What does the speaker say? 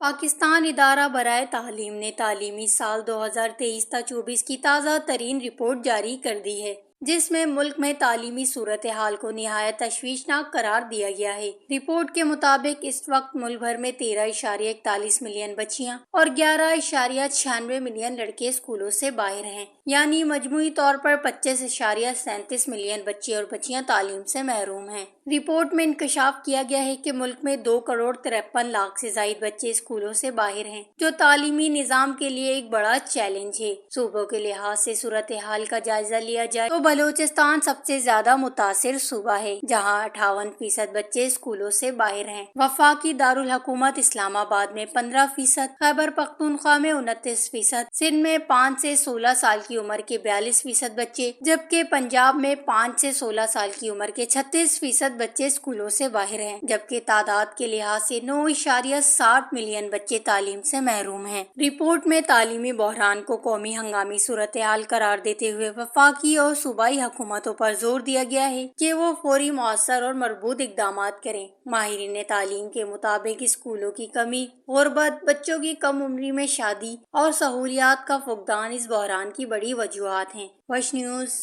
پاکستان ادارہ برائے تعلیم نے تعلیمی سال 2023 تا 24 کی تازہ ترین رپورٹ جاری کر دی ہے، جس میں ملک میں تعلیمی صورتحال کو نہایت تشویشناک قرار دیا گیا ہے۔ رپورٹ کے مطابق اس وقت ملک بھر میں 13.41 ملین بچیاں اور 11.96 ملین لڑکے اسکولوں سے باہر ہیں، یعنی مجموعی طور پر 25.37 ملین بچے اور بچیاں تعلیم سے محروم ہیں۔ رپورٹ میں انکشاف کیا گیا ہے کہ ملک میں 2.53 کروڑ سے زائد بچے اسکولوں سے باہر ہیں، جو تعلیمی نظام کے لیے ایک بڑا چیلنج ہے۔ صوبوں کے لحاظ سے صورتحال کا جائزہ لیا جائے تو بلوچستان سب سے زیادہ متاثر صوبہ ہے، جہاں 58% بچے اسکولوں سے باہر ہیں۔ وفاقی دارالحکومت اسلام آباد میں 15%، خیبر پختونخوا میں 29%، سندھ میں 5 سے 16 سال کی عمر کے 42% بچے، جبکہ پنجاب میں 5 سے 16 سال کی عمر کے 36% بچے اسکولوں سے باہر ہیں، جبکہ تعداد کے لحاظ سے 9.60 ملین بچے تعلیم سے محروم ہیں۔ رپورٹ میں تعلیمی بحران کو قومی ہنگامی صورتحال قرار دیتے ہوئے وفاقی اور صوبائی حکومتوں پر زور دیا گیا ہے کہ وہ فوری، مؤثر اور مربوط اقدامات کریں۔ ماہرین تعلیم کے مطابق اسکولوں کی کمی، غربت، بچوں کی کم عمری میں شادی اور سہولیات کا فقدان اس بحران کی بڑی وجوہات ہیں۔ وش نیوز